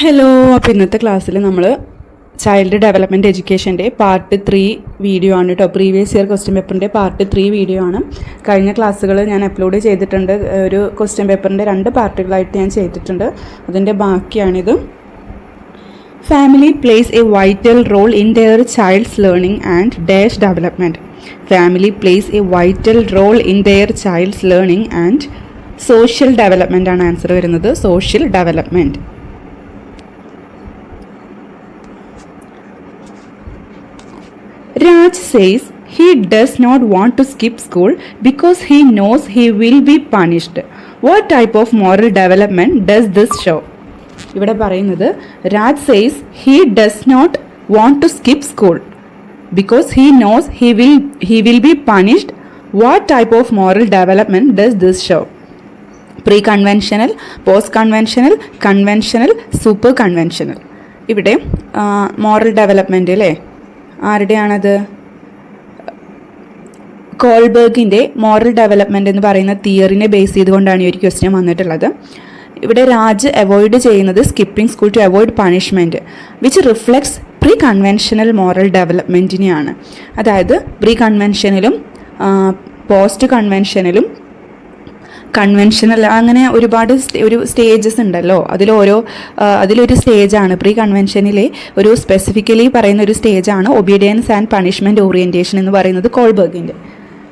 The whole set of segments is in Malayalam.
ഹലോ. അപ്പോൾ ഇന്നത്തെ ക്ലാസ്സിൽ നമ്മൾ ചൈൽഡ് ഡെവലപ്മെൻറ്റ് എഡ്യൂക്കേഷൻ്റെ പാർട്ട് 3 വീഡിയോ ആണ് കേട്ടോ. പ്രീവിയസ് ഇയർ ക്വസ്റ്റ്യൻ പേപ്പറിൻ്റെ പാർട്ട് 3 വീഡിയോ ആണ്. കഴിഞ്ഞ ക്ലാസ്സുകൾ ഞാൻ അപ്ലോഡ് ചെയ്തിട്ടുണ്ട്. ഒരു ക്വസ്റ്റ്യൻ പേപ്പറിൻ്റെ 2 പാർട്ടുകളായിട്ട് ഞാൻ ചെയ്തിട്ടുണ്ട്. അതിൻ്റെ ബാക്കിയാണിത്. Family plays a vital role in their child's learning and dash development. Family plays a vital role in their child's learning and social development ആണ് ആൻസർ വരുന്നത്. Social development. Raj says he does not want to skip school because he knows he will be punished. What type of moral development does this show? ഇവിടെ പറയുന്നത് Raj says he does not want to skip school because he knows he will be punished. What type of moral development does this show? Pre-conventional, post-conventional, conventional, super-conventional. ഇവിടെ moral development അല്ലേ, ആരുടെയാണത്? കോൾബർഗിൻ്റെ മോറൽ ഡെവലപ്മെൻറ്റ് എന്ന് പറയുന്ന തിയറിനെ ബേസ് ചെയ്തുകൊണ്ടാണ് ഈ ഒരു ക്വസ്റ്റ്യൻ വന്നിട്ടുള്ളത്. ഇവിടെ രാജ് അവോയ്ഡ് ചെയ്യുന്നത് skipping school to avoid punishment which reflects pre conventional moral ഡെവലപ്മെൻറ്റിനെയാണ്. അതായത് പ്രീ കൺവെൻഷനിലും പോസ്റ്റ് കൺവെൻഷനിലും കൺവെൻഷനൽ അങ്ങനെ ഒരുപാട് സ്റ്റേജസ് ഉണ്ടല്ലോ. അതിലൊരു സ്റ്റേജാണ് പ്രീ കൺവെൻഷനിലെ ഒരു സ്പെസിഫിക്കലി പറയുന്ന ഒരു സ്റ്റേജാണ് ഒബീഡിയൻസ് ആൻഡ് പണിഷ്മെൻറ്റ് ഓറിയൻറ്റേഷൻ എന്ന് പറയുന്നത് കോൾബർഗിൻ്റെ.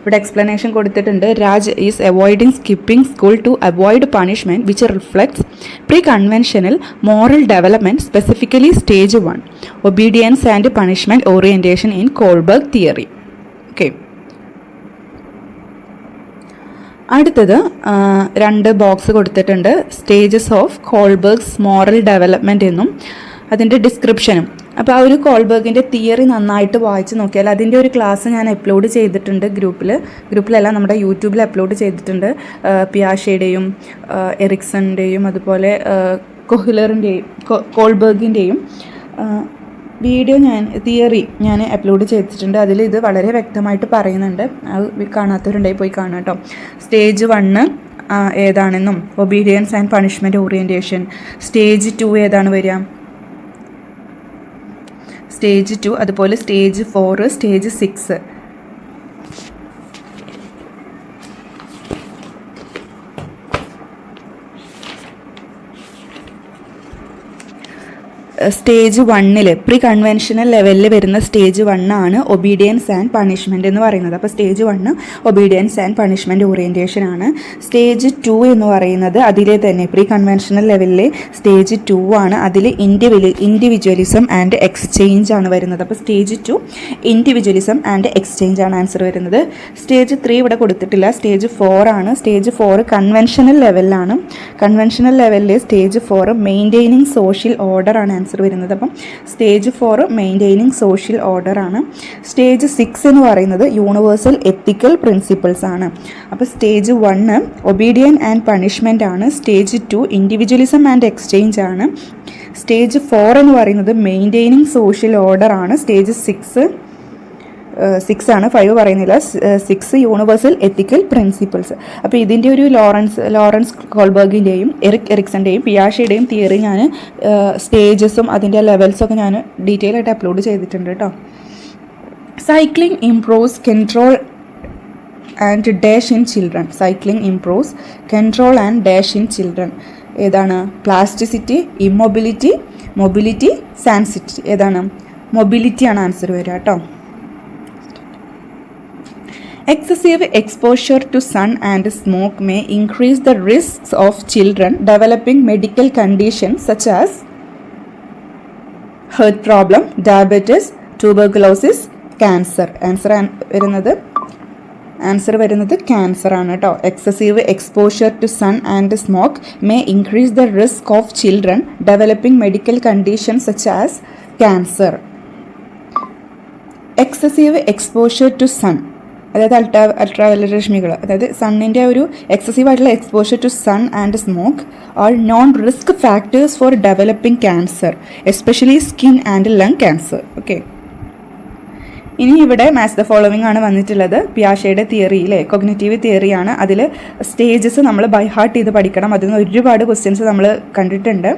ഇവിടെ എക്സ്പ്ലനേഷൻ കൊടുത്തിട്ടുണ്ട്. Raj is avoiding skipping school to avoid punishment which reflects pre conventional moral development specifically stage 1 obedience and punishment orientation in Kohlberg theory. Okay, അടുത്തത് 2 ബോക്സ് കൊടുത്തിട്ടുണ്ട്. Stages of Kohlberg's moral development എന്നും അതിൻ്റെ ഡിസ്ക്രിപ്ഷനും. അപ്പോൾ ആ ഒരു കോൾബർഗിൻ്റെ തിയറി നന്നായിട്ട് വായിച്ച് നോക്കിയാൽ അതിൻ്റെ ഒരു ക്ലാസ് ഞാൻ അപ്ലോഡ് ചെയ്തിട്ടുണ്ട് ഗ്രൂപ്പിലല്ല, നമ്മുടെ യൂട്യൂബിൽ അപ്ലോഡ് ചെയ്തിട്ടുണ്ട്. പിയാഷയുടെയും എറിക്സണിൻ്റെയും അതുപോലെ കൊഹ്ലറിൻ്റെയും കോൾബർഗിൻ്റെയും വീഡിയോ തിയറി ഞാൻ അപ്ലോഡ് ചെയ്തിട്ടുണ്ട്. അതിൽ ഇത് വളരെ വ്യക്തമായിട്ട് പറയുന്നുണ്ട്. അത് കാണാത്തവരുണ്ടായി പോയി കാണാം കേട്ടോ. സ്റ്റേജ് 1 ഏതാണെന്നും obedience and punishment orientation. Stage 2 ഏതാണ് വരിക? സ്റ്റേജ് 2, അതുപോലെ stage 4, stage 6. Stage 1 pre conventional ലെവലിൽ വരുന്ന സ്റ്റേജ് 1 ആണ് ഒബീഡിയൻസ് ആൻഡ് പണിഷ്മെൻറ്റ് എന്ന് പറയുന്നത്. അപ്പോൾ stage 1 obedience and punishment orientation ആണ്. സ്റ്റേജ് 2 എന്ന് പറയുന്നത് അതിലെ തന്നെ പ്രീ കൺവെൻഷനൽ ലെവലിലെ സ്റ്റേജ് 2 ആണ്. അതിൽ ഇൻഡിവിജ്വലിസം ആൻഡ് എക്സ്ചേഞ്ച് ആണ് വരുന്നത്. അപ്പോൾ സ്റ്റേജ് 2 ഇൻഡിവിജ്വലിസം ആൻഡ് എക്സ്ചേഞ്ച് ആണ് ആൻസർ വരുന്നത്. സ്റ്റേജ് 3 ഇവിടെ കൊടുത്തിട്ടില്ല. സ്റ്റേജ് 4 ആണ്. സ്റ്റേജ് 4 കൺവെൻഷനൽ ലെവലിലാണ്. കൺവെൻഷനൽ ലെവലിൽ സ്റ്റേജ് 4 മെയിൻറ്റെയിനിങ് സോഷ്യൽ ഓർഡർ ആണ് ആൻസർ വരുന്നത്. അപ്പം സ്റ്റേജ് 4 മെയിൻറ്റെയിനിങ് സോഷ്യൽ ഓർഡർ ആണ്. സ്റ്റേജ് 6 എന്ന് പറയുന്നത് യൂണിവേഴ്സൽ എത്തിക്കൽ പ്രിൻസിപ്പിൾസ് ആണ്. അപ്പോൾ സ്റ്റേജ് 1 ഒബീഡിയൻ ആൻഡ് പണിഷ്മെൻ്റ് ആണ്. സ്റ്റേജ് 2 ഇൻഡിവിജ്വലിസം ആൻഡ് എക്സ്ചേഞ്ച് ആണ്. സ്റ്റേജ് 4 എന്ന് പറയുന്നത് മെയിൻറ്റെയിനിങ് സോഷ്യൽ ഓർഡർ ആണ്. സ്റ്റേജ് 6 ആണ്, 5 പറയുന്നില്ല. 6 യൂണിവേഴ്സൽ എത്തിക്കൽ പ്രിൻസിപ്പിൾസ്. അപ്പോൾ ഇതിൻ്റെ ഒരു ലോറൻസ് കോൾബർഗിൻ്റെയും എറിക്സണിൻ്റെയും പിയാഷയുടെയും തിയറി ഞാൻ സ്റ്റേജസും അതിൻ്റെ ലെവൽസൊക്കെ ഞാൻ ഡീറ്റെയിൽ ആയിട്ട് അപ്ലോഡ് ചെയ്തിട്ടുണ്ട് കേട്ടോ. Cycling improves control and dash in children. Cycling improves control and dash in children ഏതാണ്? Plasticity, immobility, mobility, sanctity. ഏതാണ്? മൊബിലിറ്റിയാണ് ആൻസർ വരിക കേട്ടോ. Excessive exposure to sun and smoke may increase the risks of children developing medical conditions such as heart problem, diabetes, tuberculosis, cancer. Answer വരുന്നത് ക്യാൻസർ ആണ് കേട്ടോ. Excessive exposure to sun and smoke may increase the risk of children developing medical condition such as cancer. Excessive exposure to sun അതായത് അൾട്രാവയലറ്റ് രശ്മികൾ, അതായത് സണ്ണിൻ്റെ ഒരു എക്സസീവ് ആയിട്ടുള്ള exposure to sun and smoke are known risk factors for developing cancer, especially skin and lung cancer. Okay, ഇനി ഇവിടെ മാച്ച് ദ ഫോളോവിംഗ് ആണ് വന്നിട്ടുള്ളത്. പിയാഷയുടെ തിയറിയിലെ കൊഗ്നിറ്റീവ് തിയറിയാണ്. അതിൽ സ്റ്റേജസ് നമ്മൾ ബൈ ഹാർട്ട് ചെയ്ത് പഠിക്കണം. അതിൽ നിന്ന് ഒരുപാട് ക്വസ്റ്റ്യൻസ് നമ്മൾ കണ്ടിട്ടുണ്ട്.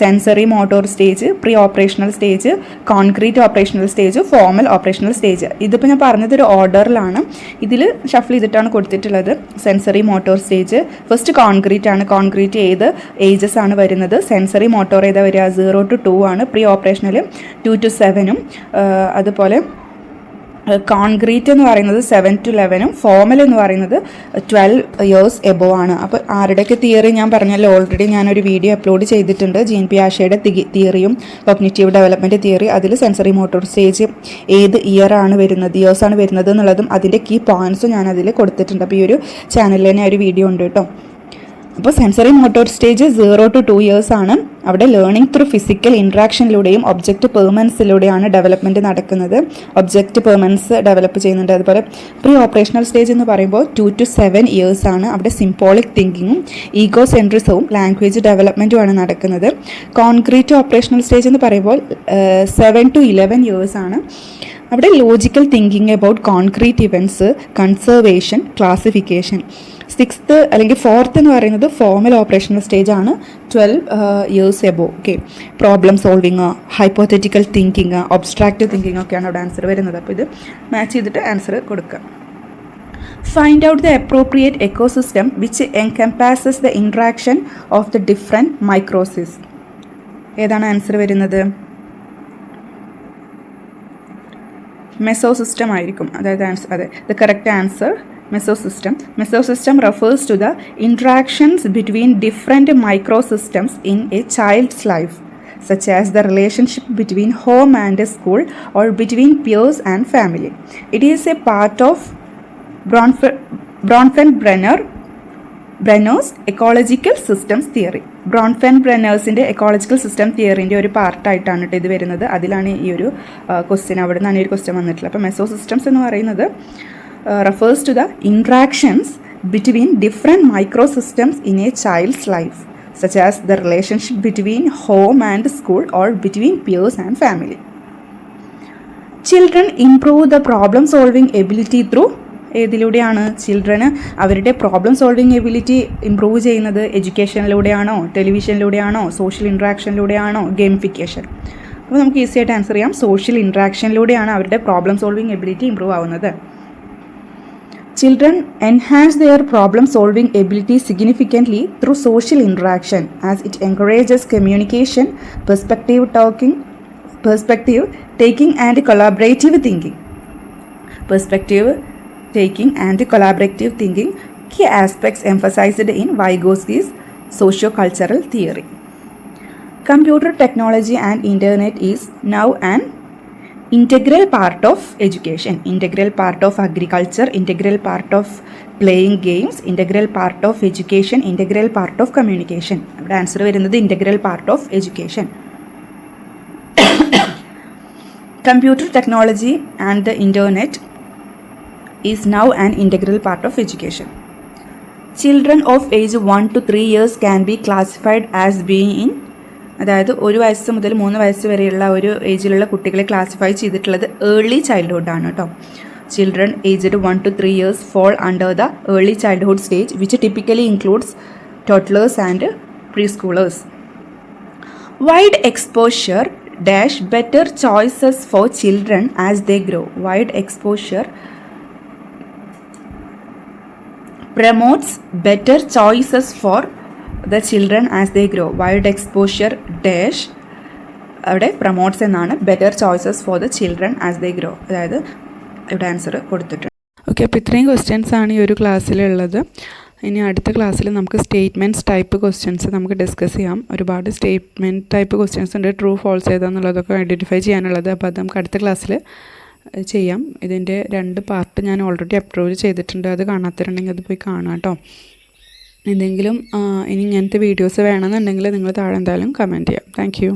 Sensory motor stage, pre operational stage, concrete operational stage, formal operational stage. ഇതിപ്പോൾ ഞാൻ പറഞ്ഞതൊരു ഓർഡറിലാണ്. ഇതിൽ ഷഫിൾ ചെയ്തിട്ടാണ് കൊടുത്തിട്ടുള്ളത്. Sensory motor stage first concrete ആണ്. കോൺക്രീറ്റ് ഏത് ഏജസ് ആണ് വരുന്നത്? സെൻസറി മോട്ടോർ ഏതാ വരിക? 0 to 2 ആണ്. പ്രീ ഓപ്പറേഷണൽ 2 to 7ഉം അതുപോലെ കോൺക്രീറ്റ് എന്ന് പറയുന്നത് 7 to 11ഉം ഫോമൽ എന്ന് പറയുന്നത് 12 years എബോവ് ആണ്. അപ്പോൾ ആരുടെയൊക്കെ തിയറി ഞാൻ പറഞ്ഞല്ലോ, ഓൾറെഡി ഞാനൊരു വീഡിയോ അപ്ലോഡ് ചെയ്തിട്ടുണ്ട്. ജീൻ പിയാഷയുടെ തിയറിയും കോഗ്നിറ്റീവ് ഡെവലപ്മെൻറ്റ് തിയറി. അതിൽ സെൻസറി മോട്ടോർ സ്റ്റേജ് ഏത് ഇയേഴ്സാണ് വരുന്നത് എന്നുള്ളതും അതിൻ്റെ കീ പോയിൻറ്റ്സും ഞാൻ അതിൽ കൊടുത്തിട്ടുണ്ട്. അപ്പോൾ ഈ ഒരു ചാനലിൽ തന്നെ ഒരു വീഡിയോ ഉണ്ട് കേട്ടോ. അപ്പോൾ sensory motor stage 0 to 2 years ആണ്. അവിടെ ലേണിംഗ് ത്രൂ ഫിസിക്കൽ ഇൻട്രാക്ഷനിലൂടെയും ഒബ്ജക്റ്റ് പെർമനൻസിലൂടെയാണ് ഡെവലപ്മെൻറ്റ് നടക്കുന്നത്. ഒബ്ജക്റ്റ് പെർമനൻസ് ഡെവലപ്പ് ചെയ്യുന്നുണ്ട്. അതുപോലെ പ്രീ ഓപ്പറേഷണൽ സ്റ്റേജ് എന്ന് പറയുമ്പോൾ 2 to 7 years ആണ്. അവിടെ സിംബോളിക് തിങ്കിങ്ങും ഈഗോ സെൻട്രിസവും ലാംഗ്വേജ് ഡെവലപ്മെൻറ്റുമാണ് നടക്കുന്നത്. കോൺക്രീറ്റ് ഓപ്പറേഷണൽ സ്റ്റേജ് എന്ന് പറയുമ്പോൾ 7 to 11 years ആണ്. അവിടെ logical thinking about concrete events, conservation, classification. 6th അല്ലെങ്കിൽ 4th എന്ന് പറയുന്നത് ഫോമൽ ഓപ്പറേഷണൽ സ്റ്റേജ് ആണ്. 12 years above. Okay, problem solving, hypothetical thinking, abstractive thinking ഒക്കെയാണ് അവിടെ ആൻസർ വരുന്നത്. അപ്പോൾ ഇത് മാച്ച് ചെയ്തിട്ട് ആൻസർ കൊടുക്കുക. Find out the appropriate ecosystem which encompasses the interaction of the different microsystems. ഏതാണ് ആൻസർ വരുന്നത്? മെസോസിസ്റ്റം ആയിരിക്കും. അതായത് അതെ, the correct answer Mesosystem. Mesosystem refers to the interactions between different microsystems in a child's life, such as the relationship between home and school or between peers and family. It is a part of Bronfenbrenner's ecological systems theory. ബ്രോൺഫെൻബ്രെന്നേഴ്സിൻ്റെ എക്കോളജിക്കൽ സിസ്റ്റം തിയറിൻ്റെ ഒരു പാർട്ടായിട്ടാണ് ഇത് വരുന്നത്. അതിലാണ് ഈ ഒരു ക്വസ്റ്റ്യൻ, അവിടെ നിന്നാണ് ഈ ഒരു ക്വസ്റ്റ്യൻ വന്നിട്ടുള്ളത്. അപ്പോൾ മെസോസിസ്റ്റംസ് എന്ന് പറയുന്നത് refers to the interactions between different microsystems in a child's life, such as the relationship between home and school or between peers and family. Children improve the problem solving ability through ഏതിലൂടെയാണ്? ചിൽഡ്രന് അവരുടെ പ്രോബ്ലം സോൾവിങ് എബിലിറ്റി ഇമ്പ്രൂവ് ചെയ്യുന്നത് എഡ്യൂക്കേഷനിലൂടെയാണോ, ടെലിവിഷനിലൂടെയാണോ, സോഷ്യൽ ഇൻട്രാക്ഷനിലൂടെയാണോ, ഗെയിമിഫിക്കേഷൻ? അപ്പോൾ നമുക്ക് ഈസി ആയിട്ട് ആൻസർ ചെയ്യാം. സോഷ്യൽ ഇൻട്രാക്ഷനിലൂടെയാണ് അവരുടെ പ്രോബ്ലം സോൾവിങ് എബിലിറ്റി ഇമ്പ്രൂവ് ആവുന്നത്. Children enhance their problem-solving ability significantly through social interaction, as it encourages communication, perspective taking, and collaborative thinking. Perspective taking and collaborative thinking, key aspects emphasized in Vygotsky's socio-cultural theory. Computer technology and internet is now an integral part of education, integral part of agriculture, integral part of playing games, integral part of education, integral part of communication. അവിടെ ആൻസർ വരുന്നത് integral part of education. Computer technology and the internet is now an integral part of education. Children of age 1 to 3 years can be classified as being in, അതായത് 1 വയസ്സ് മുതൽ 3 വയസ്സ് വരെയുള്ള ഒരു ഏജിലുള്ള കുട്ടികളെ ക്ലാസിഫൈ ചെയ്തിട്ടുള്ളത് ഏർലി ചൈൽഡ്ഹുഡാണ് കേട്ടോ. Children aged 1 to 3 years fall under the early childhood stage, which typically includes toddlers and preschoolers. Wide exposure dash better choices for children as they grow. Wide exposure promotes better choices for the children as they grow. Wide exposure dash അവിടെ പ്രൊമോട്ട്സ് എന്നാണ്, better choices for the children as they grow. അതായത് ഇവിടെ ആൻസർ കൊടുത്തിട്ടുണ്ട്. ഓക്കെ, അപ്പോൾ ഇത്രയും ക്വസ്റ്റ്യൻസ് ആണ് ഈ ഒരു ക്ലാസ്സിലുള്ളത്. ഇനി അടുത്ത ക്ലാസ്സിൽ നമുക്ക് സ്റ്റേറ്റ്മെൻറ്റ്സ് ടൈപ്പ് ക്വസ്റ്റ്യൻസ് നമുക്ക് ഡിസ്കസ് ചെയ്യാം. ഒരുപാട് സ്റ്റേറ്റ്മെൻറ്റ് ടൈപ്പ് ക്വസ്റ്റ്യൻസ് ഉണ്ട്, ട്രൂ ഫോൾസ് ഏതാണെന്നുള്ളതൊക്കെ ഐഡൻറ്റിഫൈ ചെയ്യാനുള്ളത്. അപ്പോൾ അത് നമുക്ക് അടുത്ത ക്ലാസ്സിൽ ചെയ്യാം. ഇതിൻ്റെ 2 പാർട്ട് ഞാൻ ഓൾറെഡി അപ്ലോഡ് ചെയ്തിട്ടുണ്ട്. അത് കാണാത്തവരുണ്ടെങ്കിൽ അത് പോയി കാണാം കേട്ടോ. എന്തെങ്കിലും ഇനി ഇങ്ങനത്തെ വീഡിയോസ് വേണമെന്നുണ്ടെങ്കിൽ നിങ്ങൾ താഴെ എന്തായാലും കമൻറ്റ് ചെയ്യാം. Thank you.